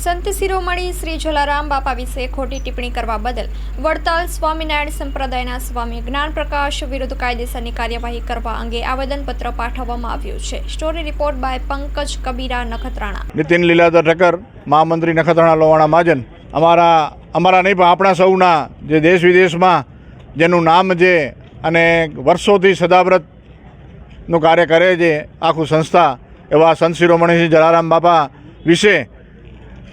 સંત શિરોમણી શ્રી જલારામ બાપા વિશે ખોટી ટિપ્પણી કરવા બદલ વડતાલ સ્વામિનારાયણ સંપ્રદાયના સ્વામી જ્ઞાન પ્રકાશ વિરુદ્ધ કાયદેસરની કાર્યવાહી કરવા અંગે આવેદનપત્ર પાઠવવામાં આવ્યું છે। Story report by Pankaj Kabira Nakhatrana. Nitin Liladhar Thakkar, મહામંત્રી નખત્રાણા લોહાણા મહાજન। અમારા નહીં પણ આપણા સૌના જે દેશ વિદેશમાં જેનું નામ છે અને વર્ષોથી સદાવ્રતનું કાર્ય કરે છે આખું સંસ્થા એવા સંત શિરોમણી શ્રી જલારામ બાપા વિશે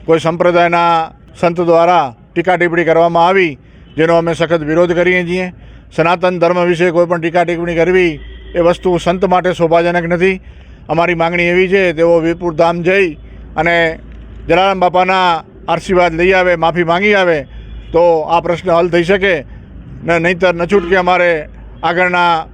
કોઈ સંપ્રદાયના સંત દ્વારા ટીકા ટિપ્પણી કરવામાં આવી, જેનો અમે સખત વિરોધ કરીએ છીએ। સનાતન ધર્મ વિશે કોઈ પણ ટીકા ટિપ્પણી કરવી એ વસ્તુ સંત માટે શોભાજનક નથી। અમારી માંગણી એવી છે તેઓ વીરપુર ધામ જઈ અને જલારામ બાપાના આશીર્વાદ લઈ આવે, માફી માંગી આવે તો આ પ્રશ્ન હલ થઈ શકે, ને નહીંતર ન છૂટકે અમારે આગળના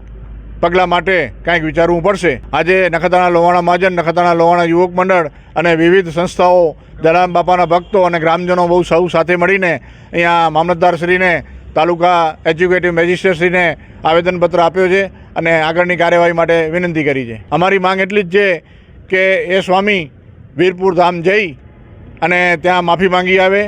પગલાં માટે કંઈક વિચારવું પડશે। આજે નખત્રાણા લોહાણા મહાજન, નખત્રાણા લોહાણા યુવક મંડળ અને વિવિધ સંસ્થાઓ જલારામ બાપાના ભક્તો અને ગ્રામજનો બહુ સૌ સાથે મળીને અહીંયા મામલતદારશ્રીને, તાલુકા એજ્યુકેટિવ મેજિસ્ટ્રેટશ્રીને આવેદનપત્ર આપ્યો છે અને આગળની કાર્યવાહી માટે વિનંતી કરી છે। અમારી માંગ એટલી જ છે કે એ સ્વામી વીરપુર ધામ જઈ અને ત્યાં માફી માંગી આવે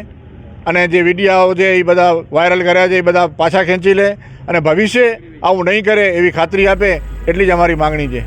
અને જે વિડીયાઓ છે એ બધા વાયરલ કર્યા છે એ બધા પાછા ખેંચી લે અને ભવિષ્ય આવું નહીં કરે એવી ખાતરી આપે, એટલી જ અમારી માંગણી છે।